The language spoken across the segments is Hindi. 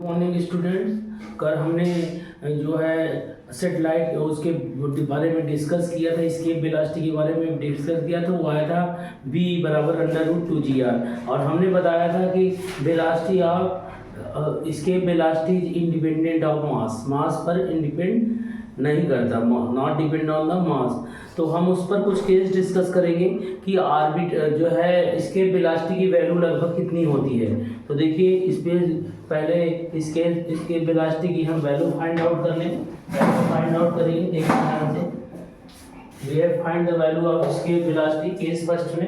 मॉर्निंग स्टूडेंट्स, कल हमने जो है सेटेलाइट उसके बारे में डिस्कस किया था, इसके वेलोसिटी के बारे में डिस्कस किया तो वो आया था v बराबर √2gr और हमने बताया था कि वेलोसिटी ऑफ इसके वेलोसिटी इंडिपेंडेंट ऑफ मास पर इंडिपेंड नहीं करता, not depend on the mass. तो हम उस पर कुछ केस डिस्कस करेंगे कि ऑर्बिट जो है इसके वेलोसिटी की वैल्यू लगभग कितनी होती है। तो देखिए इस पे पहले इसके वेलोसिटी की हम वैल्यू फाइंड आउट कर लें, फाइंड आउट करेंगे। देखिए ध्यान से, we have find the value of इसके वेलोसिटी केस फर्स्ट में।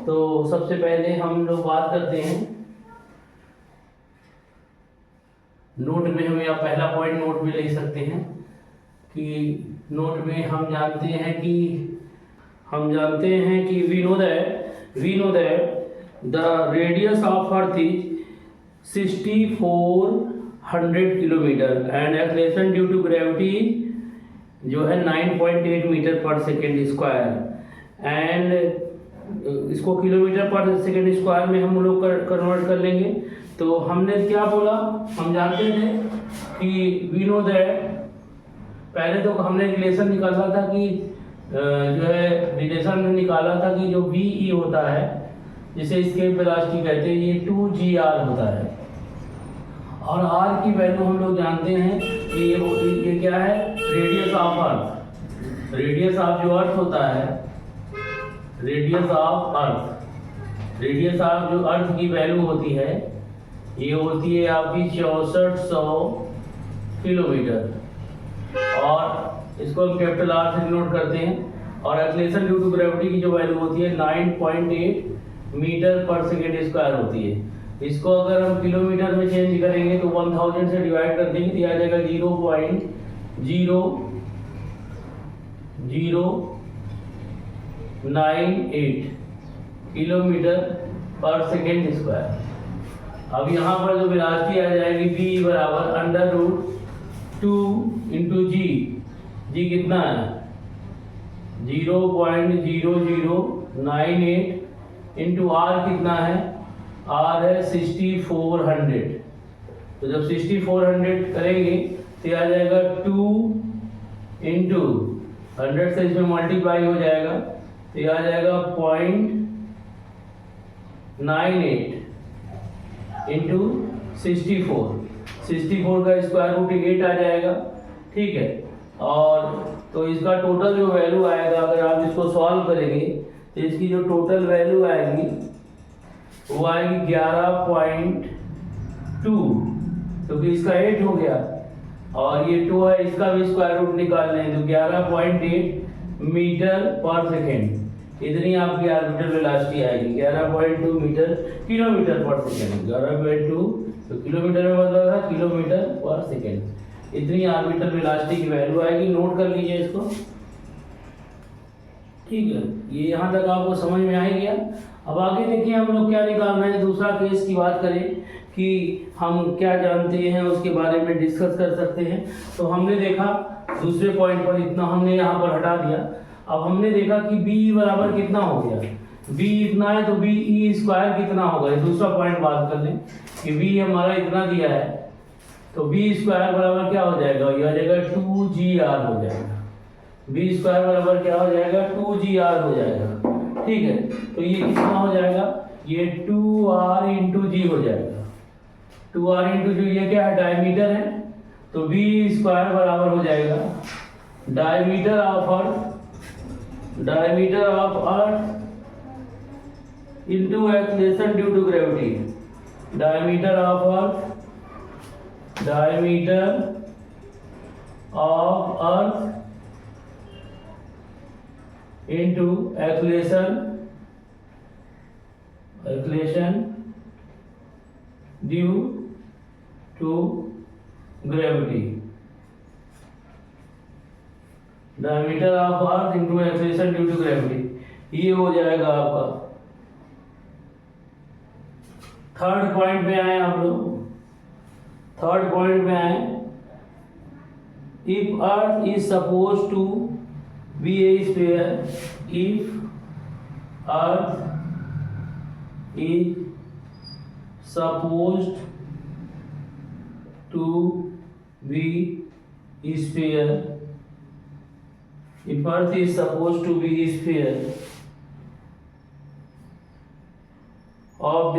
तो सबसे पहले हम लोग बात करते हैं नोट में, हम या पहला पॉइंट नोट में ले सकते हैं कि नोट में हम जानते हैं कि we know that the radius of earth is 6400 kilometre and acceleration due to gravity जो है 9.8 metre per second square and इसको किलोमीटर पर सेकेंड स्क्वायर में हम लोग कन्वर्ट कर लेंगे। तो हमने क्या बोला, हम जानते थे कि वी नो दैट, पहले तो हमने रिलेशन निकाला था कि जो है रिलेशन में निकाला था कि जो VE होता है जिसे स्केप वेलोसिटी कहते हैं, ये 2gr होता है और r की वैल्यू हम लोग जानते हैं कि ये क्या है, radius of earth. Radius of जो अर्थ होता है, रेडियस ऑफ जो अर्थ की वैल्यू होती है ये होती है आपकी 6400 किलोमीटर और इसको हम कैपिटल R से डिनोट करते हैं। और एक्सेलरेशन ड्यू टू ग्रेविटी की जो वैल्यू होती है 9.8 मीटर पर सेकेंड स्क्वायर होती है। इसको अगर हम किलोमीटर में चेंज करेंगे तो 1000 से डिवाइड कर देंगे तो आ जाएगा 0.0098 किलोमीटर पर सेकेंड स्क्वायर। अब यहाँ पर जो वेलोसिटी आ जाएगी v बराबर √2 इंटू जी कितना है 0.0098 इंटू r कितना है, r है 6400। तो जब 6400 करेंगे तो आ जाएगा 2 इंटू 100 से इसमें मल्टीप्लाई हो जाएगा तो आ जाएगा 0.98 इंटू 64 का स्क्वायर रूट 8 आ जाएगा, ठीक है। और तो इसका टोटल जो वैल्यू आएगा, अगर आप इसको सॉल्व करेंगे तो इसकी जो टोटल वैल्यू आएगी वो आएगी 11.2, क्योंकि इसका 8 हो गया और ये 2 है, इसका भी स्क्वायर रूट निकाल लें तो 11.8 मीटर पर सेकेंड इतनी आपकी ऑर्बिटल वेलोसिटी आएगी। 11.2 मीटर किलोमीटर पर सेकेंड, 11.2 तो किलोमीटर में बदला था, किलोमीटर पर सेकेंड इतनी ऑर्बिटल वेलोसिटी की वैल्यू आएगी। नोट कर लीजिए इसको, ठीक है। ये यहाँ तक आपको समझ में आ ही गया। अब आगे देखिए हम लोग क्या निकाल रहे हैं। दूसरा केस की बात करें कि हम क्या जानते हैं उसके बारे में डिस्कस कर सकते हैं। तो हमने देखा दूसरे पॉइंट पर इतना हमने यहाँ पर हटा दिया। अब हमने देखा कि b बराबर कितना हो गया, b इतना है तो BE स्क्वायर कितना होगा। ये दूसरा पॉइंट बात कर लें कि b हमारा इतना दिया है तो b स्क्वायर बराबर क्या हो जाएगा, ये आ जाएगा 2gr हो जाएगा। b स्क्वायर बराबर क्या हो जाएगा, 2gr हो जाएगा, ठीक है। तो ये कितना हो जाएगा, ये 2r इंटू जी हो जाएगा। 2r इंटू जी, ये क्या है, डायमीटर है, तो b स्क्वायर बराबर हो जाएगा diameter of earth into acceleration due to gravity. Diameter of earth into acceleration due to gravity. Diameter of earth into acceleration due to gravity, ये हो जाएगा आपका। थर्ड पॉइंट में आए हम लोग, थर्ड पॉइंट में आए, if earth is suppose to be a sphere, if earth is supposed to be sphere, if Earth is supposed to be sphere of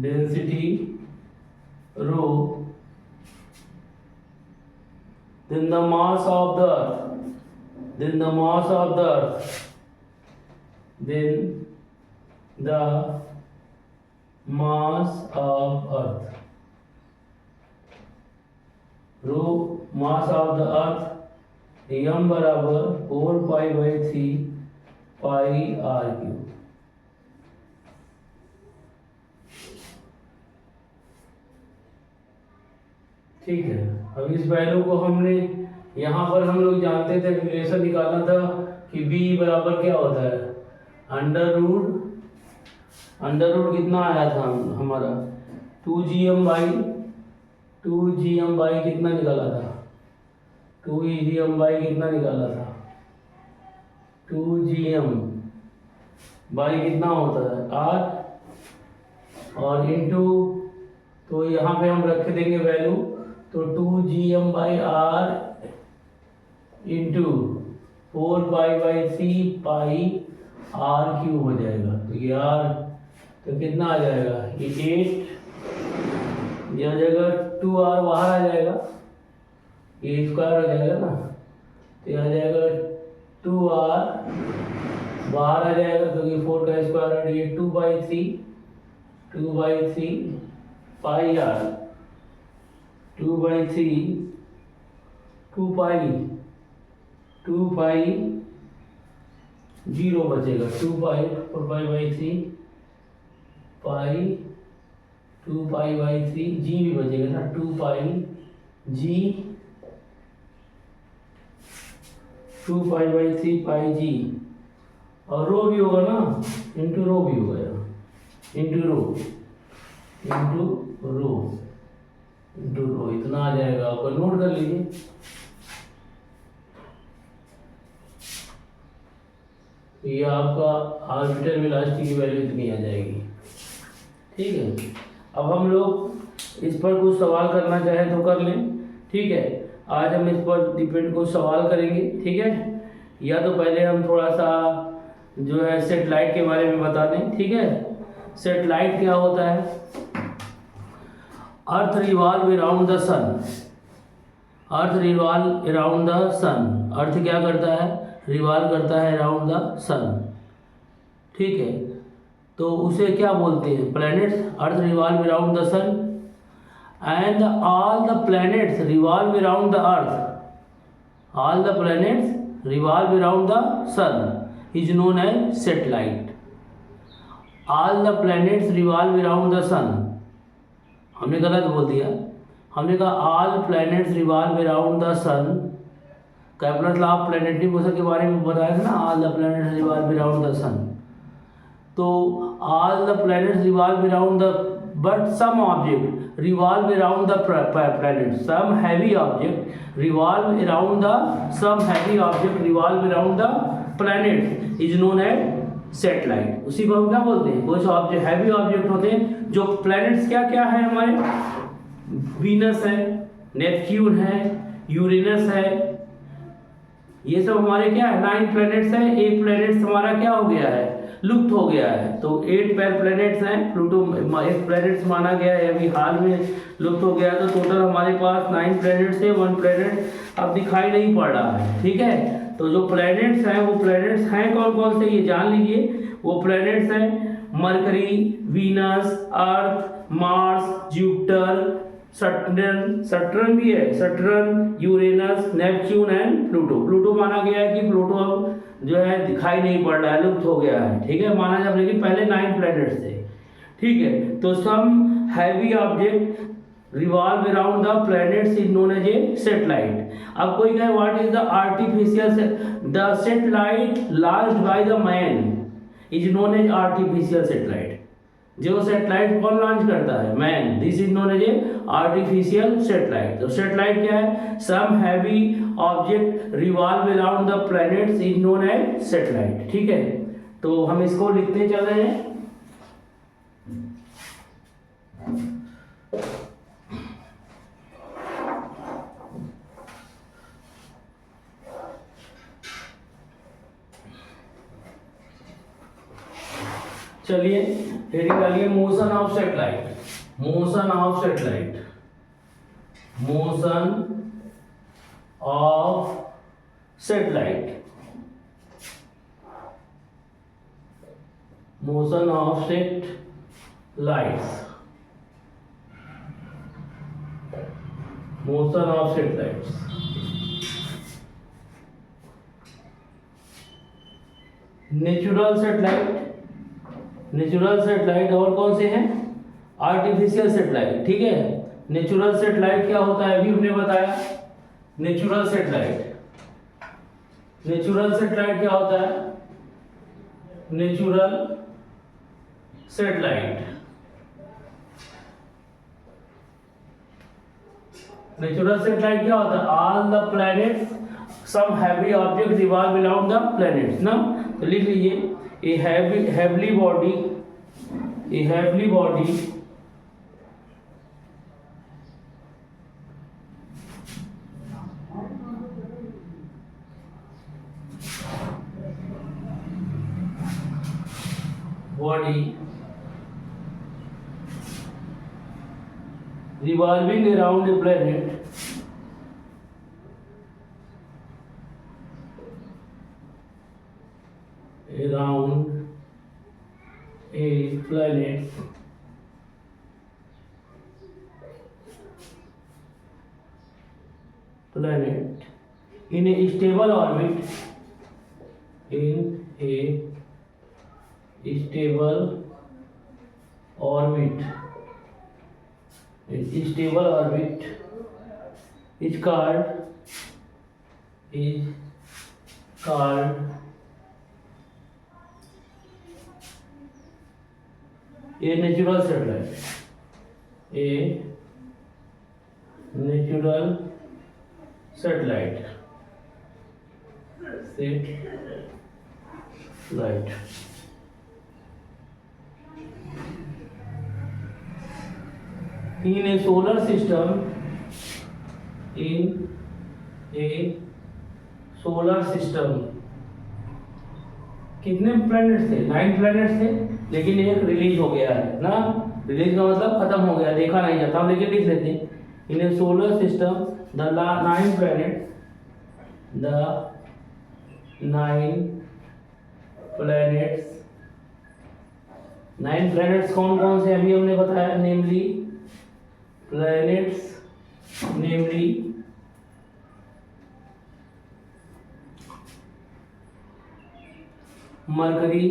density rho, then the mass of the Earth, then the mass of the Earth, rho mass of the Earth, m बराबर 4 pi by 3 pi r cube। ठीक है, अब इस वैल्यू को हमने यहाँ पर हम लोग जानते थे, रिलेशन निकालना था कि v बराबर क्या होता है, अंडर रूट कितना आया था हमारा 2gm बाई कितना निकाला था, 2gm बाई कितना निकाला था, 2gm बाई कितना होता है r, और इनटू, तो यहाँ पे हम रख देंगे वैल्यू, तो 2gm by r into 4 pi by 3 pi r cube हो जाएगा। तो ये r तो कितना आ जाएगा, ये 8, यह जगह 2r बाहर आ जाएगा, ये स्क्वायर हो जाएगा ना, तो यह आ जाएगा 2r बाहर आ जाएगा क्योंकि 4 का स्क्वायर, ये 2 बाई 3 पाई r, 2 बाई 3 2 पाई 0 बचेगा, 2 पाई 4 pi by 3 pi 2 pi by 3 जी भी बचेगा ना, 2 पाई जी 2 पाई बाई 3 पाई जी, और रो भी होगा ना, इंटू रो भी होगा, इंटू रो इतना आ जाएगा, आपको नोट कर लीजिए। ये आपका आर्बिटर वेलोसिटी की वैल्यू इतनी आ जाएगी। ठीक है, अब हम लोग इस पर कुछ सवाल करना चाहें तो कर लें। ठीक है, आज हम इस पर डिपेंड कुछ सवाल करेंगे। ठीक है, या तो पहले हम थोड़ा सा जो है सेटेलाइट के बारे में बता दें। ठीक है, सेटेलाइट क्या होता है, earth revolve around the sun, earth revolve around the sun, earth क्या करता है, रिवॉल्व करता है अराउंड द सन। ठीक है, तो उसे क्या बोलते हैं, planets. Earth revolve around the sun and all the planets revolve around the earth, all the planets revolve around the sun is known as satellite. All the planets revolve around the sun, हमने गलत बोल दिया, हमने कहा all planets revolve around the sun. Kepler law of planetary motion के बारे में बताया था ना, all the planets revolve around the sun. तो all the planets revolve around the, but some object revolve around the planet, some heavy object revolve around the, some heavy object revolve around the planet is known as satellite. उसी को हम क्या बोलते हैं, कुछ ऑब्जेक्ट हैवी ऑब्जेक्ट होते हैं जो प्लैनेट्स क्या क्या है हमारे, वीनस है, नेपच्यून है, यूरेनस है, ये सब हमारे क्या है 9 प्लैनेट्स हैं। एक प्लैनेट्स हमारा क्या हो गया है, लुप्त हो गया है, तो 8 प्लैनेट्स हैं। प्लूटो एक प्लैनेट्स माना गया है, अभी हाल में लुप्त हो गया, तो टोटल हमारे पास 9 प्लैनेट्स है। 1 प्लैनेट अब दिखाई नहीं पड़ रहा है। ठीक है, तो जो प्लैनेट्स हैं वो प्लैनेट्स हैं कौन कौन से, ये जान लीजिए। वो प्लैनेट्स हैं mercury, Venus, Earth, Mars, Jupiter, Saturn भी है, Saturn, Uranus, Neptune and Pluto. Pluto माना गया है कि प्लूटो अब जो है दिखाई नहीं पड़ रहा है, लुप्त हो गया है। ठीक है, माना जब, लेकिन पहले 9 प्लैनेट्स थे। ठीक है, तो some heavy object revolve around the planets is known as a satellite. अब कोई कहे what is the artificial, the satellite launched by the man is known as artificial satellite. जो सेटेलाइट कौन लॉन्च करता है, man, this is known as a artificial satellite. तो सेटेलाइट क्या है, some heavy object revolve around the planets is known as satellite. ठीक है, तो हम इसको लिखते चल रहे हैं। चलिए हेडिंग डालिए motion of satellite, motion of satellite, motion of satellite, motion of satellites, motion of satellites. Natural satellite, natural satellite और कौन से हैं? Artificial satellite. ठीक है, नेचुरल सेटेलाइट क्या होता है अभी हमने बताया। नेचुरल सेटेलाइट, नेचुरल सेटेलाइट क्या होता है? नेचुरल सेटेलाइट, नेचुरल सेटेलाइट क्या होता है? All the planets some heavy object revolve around the planets ना। तो लिख लीजिए a heavily body, a heavily body revolving around a planet around a planet in a stable orbit, in a stable orbit, in stable orbit is called a natural satellite, a natural satellite, satellite. In a solar system, in a solar system कितने प्लैनेट थे? 9 प्लैनेट थे, लेकिन एक रिलीज हो गया है ना। रिलीज का मतलब खत्म हो गया, देखा नहीं जाता, हम लेकिन लिख लेते हैं in a solar system the 9 planet, the 9 planets. 9 planets कौन कौन से अभी हमने बताया, namely planets, namely Mercury,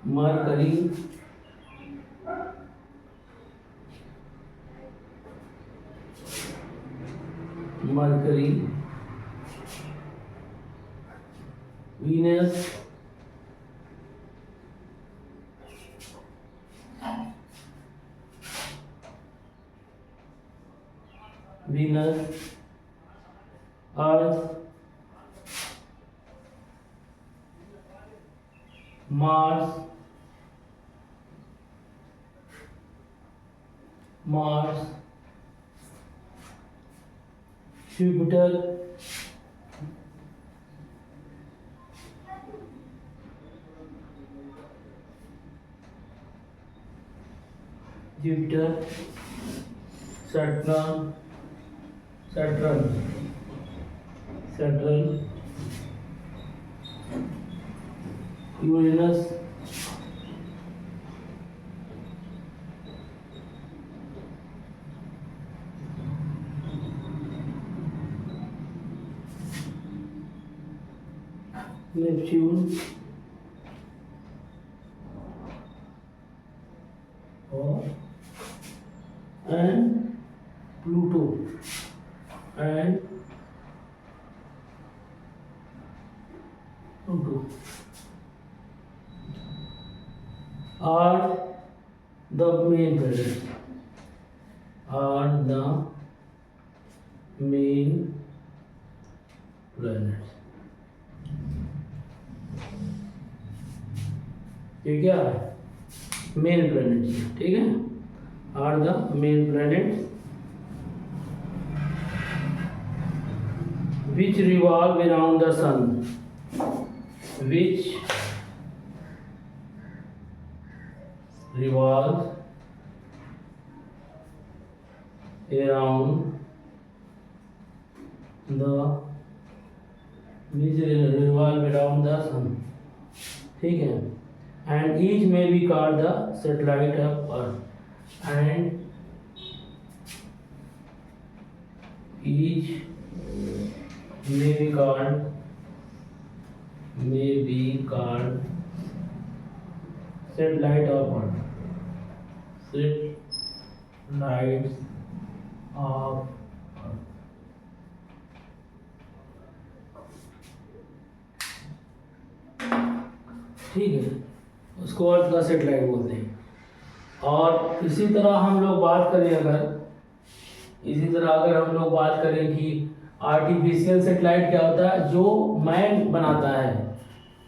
Mercury, Mercury, Venus, Venus, Earth, Mars, Mars, Jupiter, Jupiter, Saturn, Saturn, Saturn, Uranus, Neptune और and Pluto, and Pluto are the main planets, are the main planets। ये क्या है? मेन प्लैनेट्स, ठीक है। are the main planets which revolve around the sun, which revolve around the revolve around the sun, ठीक है, and each may be called the satellite of Earth, and each may be called satellite of Earth, satellites of Earth. ठीक है, उसको अर्थ का सेटेलाइट बोलते हैं। और इसी तरह हम लोग बात करें कि आर्टिफिशियल सेटेलाइट क्या होता है, जो मैन बनाता है,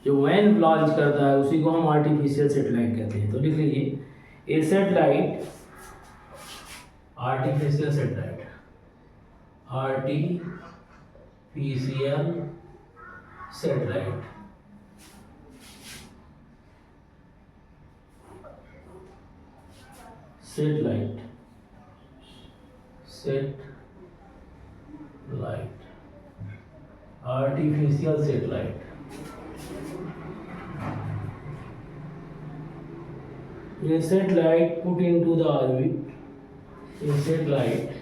जो मैन लॉन्च करता है, उसी को हम आर्टिफिशियल सेटेलाइट कहते हैं। तो लिख लीजिए a satellite, artificial satellite, artificial satellite, artificial satellite. A satellite put into the orbit. A satellite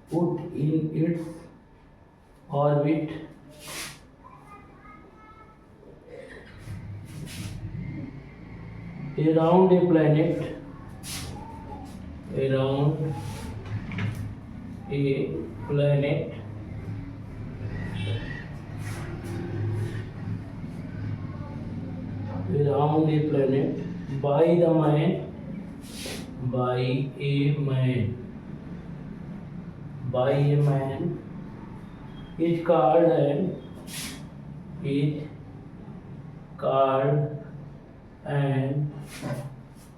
put in its orbit, around a planet, around a planet by a man is called an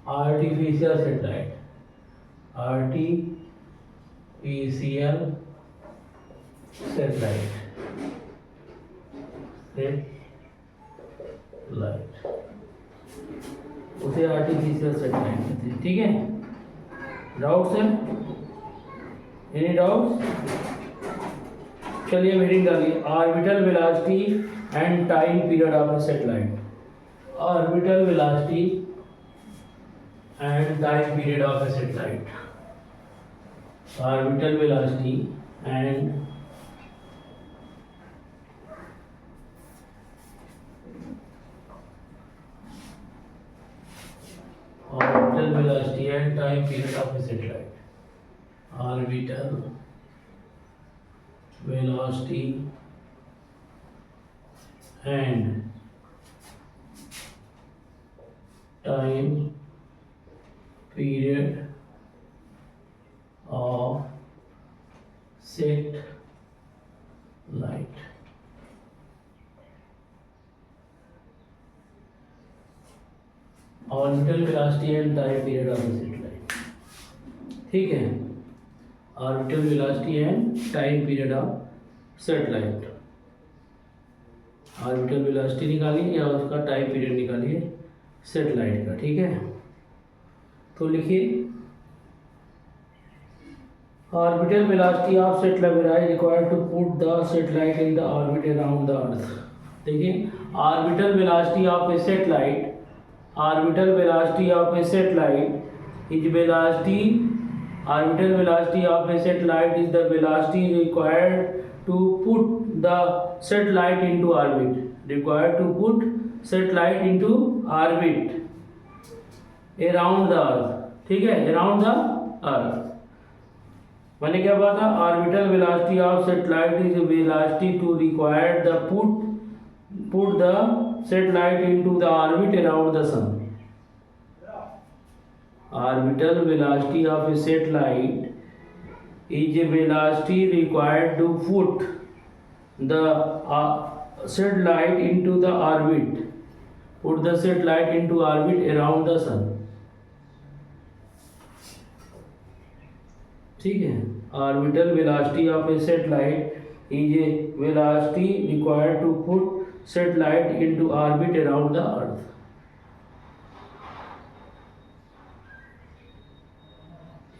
artificial satellite. उसे आर्टिफिशियल सेटेलाइट कहते हैं। ठीक है, डाउट्स है? Any doubts? चलिए हेडिंग डालिए, orbital velocity and time period of a satellite. Orbital velocity and time period of a satellite. Orbital velocity and orbital velocity and time period of a satellite. Orbital velocity and time period of satellite. Orbital velocity and time period of the satellite. ठीक है, orbital velocity and time period of satellite. Orbital velocity निकालिए या उसका टाइम पीरियड निकालिए सेटेलाइट का। ठीक है, तो लिखिए orbital velocity of satellite required to put the satellite in the orbit around the earth. देखिए orbital velocity of a satellite, orbital velocity of a satellite is orbital velocity of a satellite is the velocity required to put the satellite into orbit, around the earth। ठीक है, around the earth। मैंने क्या बोला था, orbital velocity of satellite is velocity to required the put the satellite into the orbit around the sun. Orbital velocity of a satellite is a velocity required to put the satellite into the orbit. Put the satellite into orbit around the sun. ठीक है, orbital velocity of a satellite is a velocity required to put satellite into orbit around the earth.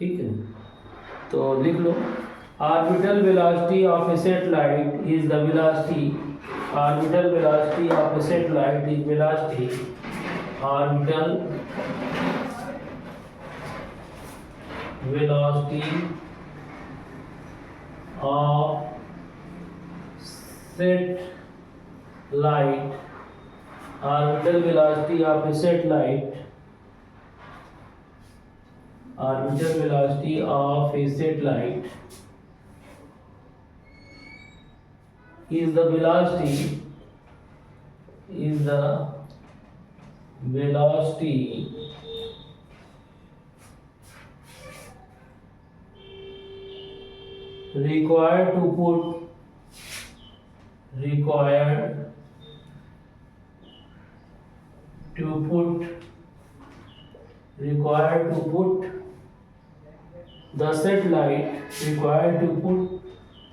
ठीक है, तो लिख लो, orbital velocity of a satellite is the velocity, orbital velocity of a satellite is velocity, orbital velocity of satellite, orbital velocity of a satellite, orbital velocity of a satellite is the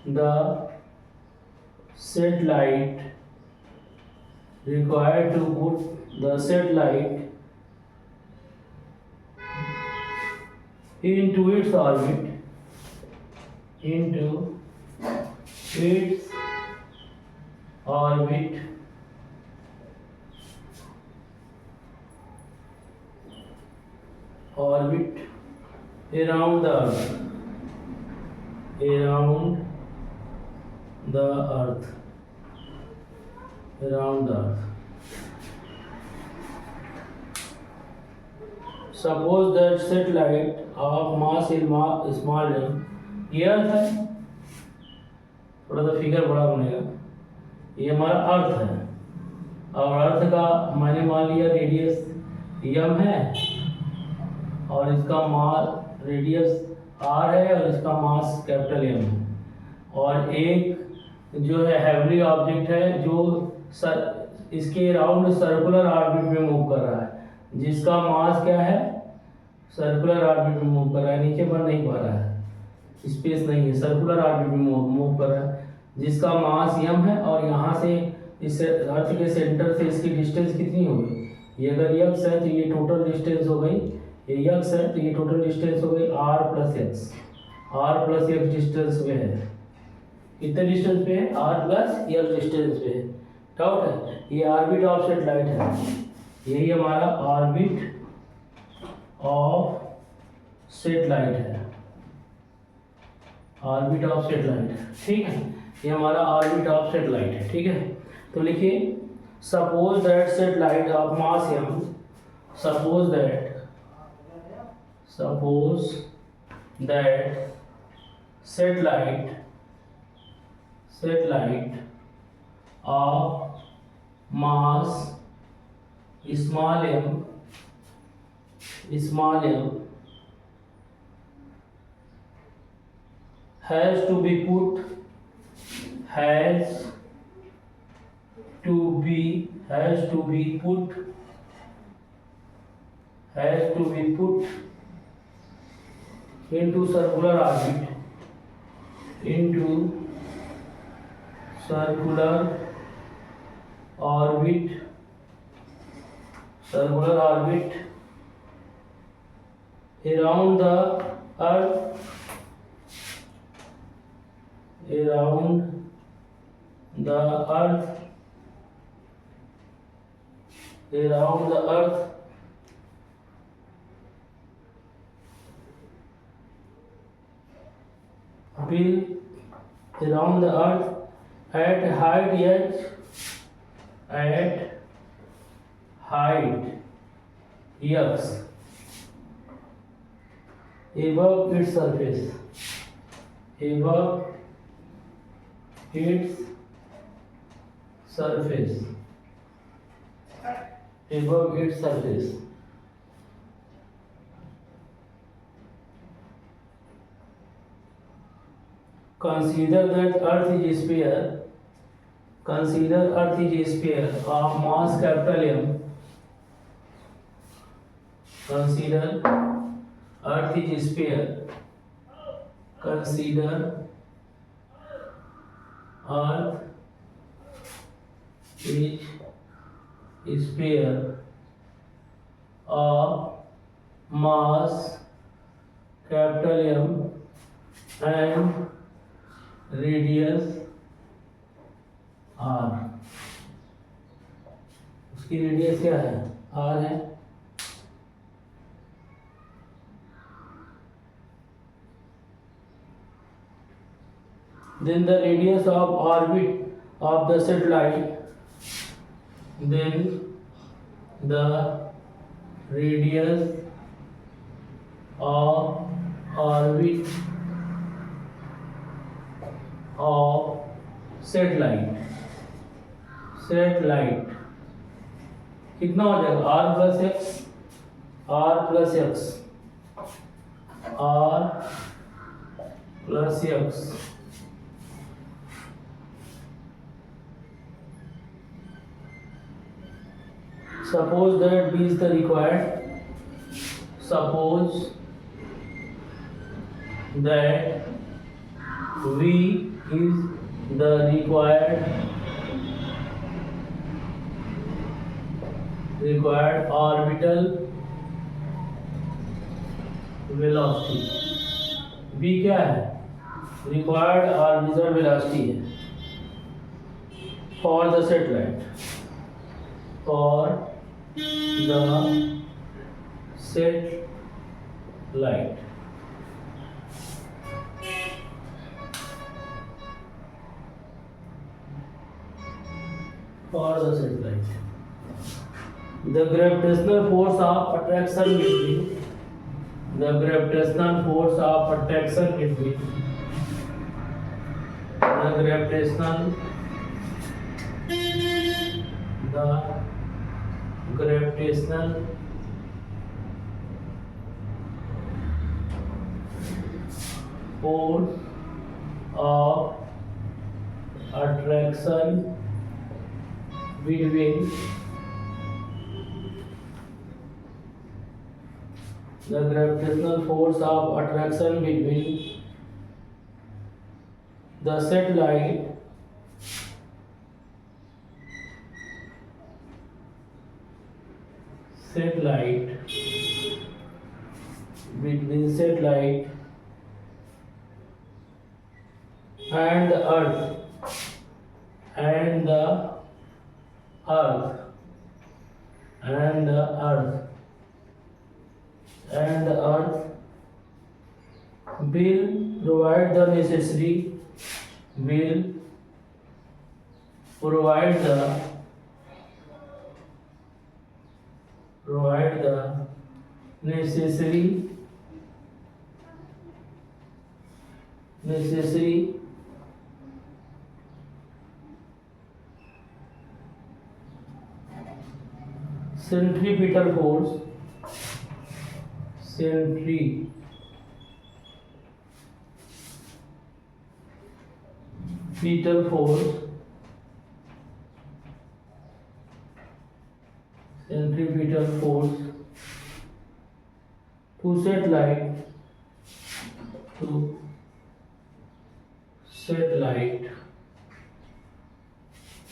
velocity required to put the satellite into its orbit, around the earth. Suppose that satellite of mass small m, ये अर्थ है, थोड़ा सा फिगर बड़ा बनेगा, ये हमारा अर्थ है, और अर्थ का मैंने मान लिया रेडियस m है, और इसका मास रेडियस r है, और इसका मास कैपिटल M है, और एक जो है हैवली ऑब्जेक्ट है जो इसके अराउंड सर्कुलर ऑर्बिट में मूव कर रहा है, जिसका मास क्या है, सर्कुलर ऑर्बिट में मूव कर रहा है, नीचे पर नहीं पा रहा है, स्पेस नहीं है, सर्कुलर ऑर्बिट में मूव कर रहा है, जिसका मास m है, और यहाँ से इस अर्थ के सेंटर से इसकी डिस्टेंस कितनी होगी, ये अगर x है तो ये टोटल डिस्टेंस हो गई, ये x है तो ये टोटल डिस्टेंस हो गई r प्लस x डिस्टेंस पे है, कितने डिस्टेंस पे है, r प्लस x डिस्टेंस पे है, डाउट है, ये ऑर्बिट ऑफ सैटेलाइट है, यही हमारा ऑर्बिट ऑफ सैटेलाइट है, ऑर्बिट ऑफ सैटेलाइट, ठीक है, ये हमारा ऑर्बिट ऑफ सैटेलाइट है, ठीक है, तो लिखिए, suppose that satellite of mass m, suppose that satellite of mass small m has to be put into circular orbit, around the earth, around the earth at height x above its surface, above its surface, above its surface. Consider that Earth is a sphere. Consider Earth is a sphere of mass capital M. Consider Earth is a sphere. Consider Earth is a sphere of mass capital M and radius r. उसकी रेडियस क्या है? r है. Then the radius of orbit of the satellite, then the radius of orbit of satellite कितना हो जाएगा? r plus x, r plus x, r plus x. Suppose that b is the required. Suppose that v is the required orbital velocity. v क्या है? required orbital velocity है for the satellite. For the satellite. For the satellite. The gravitational force of attraction between the gravitational force of attraction between the gravitational force of attraction between the gravitational force of attraction between the satellite between satellite and the earth will provide the necessary centripetal force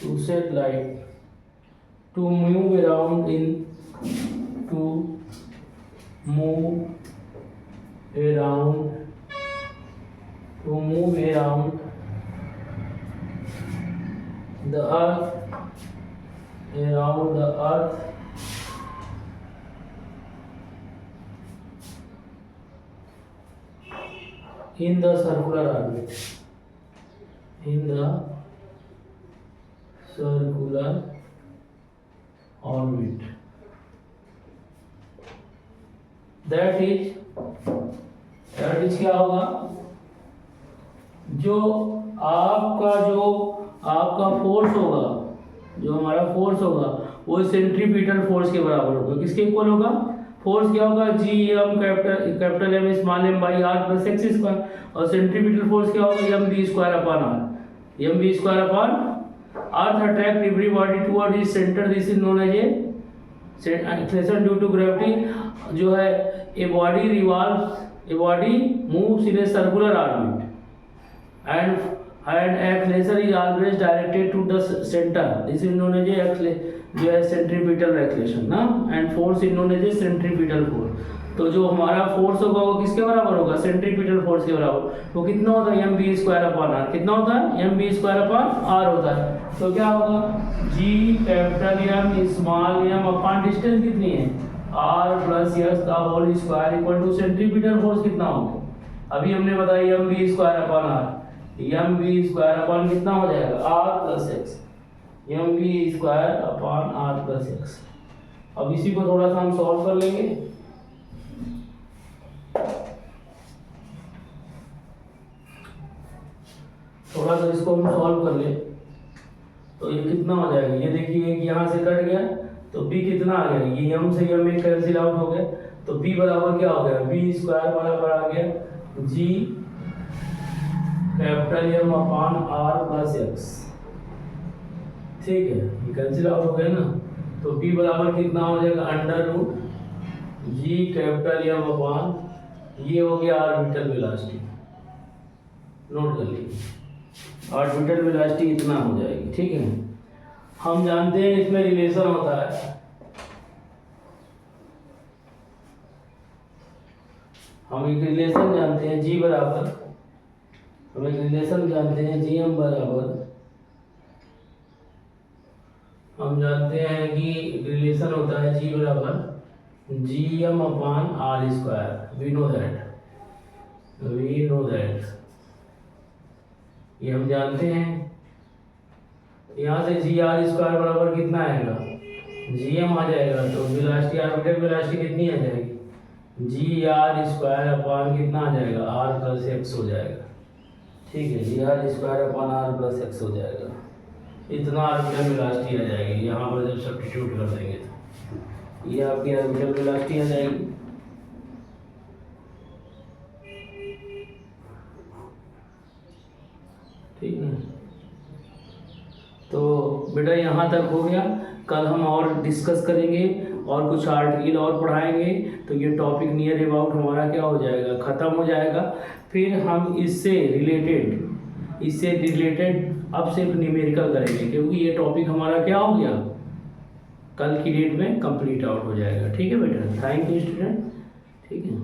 to satellite to move around the earth in the circular orbit. That is क्या होगा? जो आपका फोर्स होगा, जो हमारा फोर्स होगा वो सेंट्रीपिटल फोर्स के बराबर होगा। किसके इक्वल होगा? फोर्स क्या होगा? G M capital M small M by R plus X square, और सेंट्रीपिटल फोर्स क्या होगा? M B square upon are. M B square upon earth attract every body toward its centre, this is known as acceleration due to gravity. जो है a body moves in a circular orbit and acceleration is always directed to the center, this is known as जो है सेंट्रीपिटल एक्सेलरेशन ना, and force is known as centripetal force. तो जो हमारा फोर्स होगा वो किसके बराबर होगा? सेंट्रीपिटल फोर्स के बराबर। तो कितना होता है? M B square upon r. कितना होता है? M B square upon r होता है। तो क्या होगा? G capital M small m upon distance कितनी है? आर प्लस एस का whole square equal to centripetal force कितना होगा? अभी हमने बताया m B square upon are. M B square upon कितना हो जाएगा? R plus x. M B square upon are plus x. अब इसी को थोड़ा सा हम सॉल्व कर लेंगे। थोड़ा सा इसको हम सॉल्व कर ले तो ये कितना हो जाएगा? ये देखिए यहाँ से कट गया तो b कितना आ गया? ये m से m में कैंसिल आउट हो गया, तो b बराबर क्या हो गया? b स्क्वायर बराबर आ गया g capital M upon are plus X. ठीक है, ये कैंसिल आउट हो गया ना, तो b बराबर कितना हो जाएगा? Under root g capital M upon, ये हो गया ऑर्बिटल वेलोसिटी। नोट कर लीजिए, ऑर्बिटल वेलोसिटी इतना हो जाएगी। ठीक है, हम जानते हैं इसमें रिलेशन होता है, हम एक रिलेशन जानते हैं g बराबर, हम एक रिलेशन जानते हैं जी एम बराबर, हम जानते हैं कि रिलेशन होता है जी बराबर G M upon R square. We know that, ये हम जानते हैं। यहाँ से जी आर स्क्वायर बराबर कितना आएगा? जी एम आ जाएगा, तो वेलोसिटी, ऑर्बिटल वेलोसिटी कितनी आ जाएगी? जी आर स्क्वायर अपॉन कितना आ जाएगा? आर प्लस एक्स हो जाएगा। ठीक है, G r square upon are plus x हो जाएगा। इतना ऑर्बिटल वेलोसिटी आ जाएगी। यहाँ पर जब सब्स्टिट्यूट कर देंगे तो ये आपकी ऑर्बिटल वेलोसिटी आ जाएगी। ठीक है, तो बेटा यहाँ तक हो गया। कल हम और डिस्कस करेंगे और कुछ आर्टिकल और पढ़ाएंगे, तो ये टॉपिक नियर अबाउट हमारा क्या हो जाएगा? ख़त्म हो जाएगा। फिर हम इससे रिलेटेड अब सिर्फ न्यूमेरिकल करेंगे, क्योंकि ये टॉपिक हमारा क्या हो गया? कल की डेट में कंप्लीट आउट हो जाएगा। ठीक है बेटा, थैंक यू स्टूडेंट। ठीक है।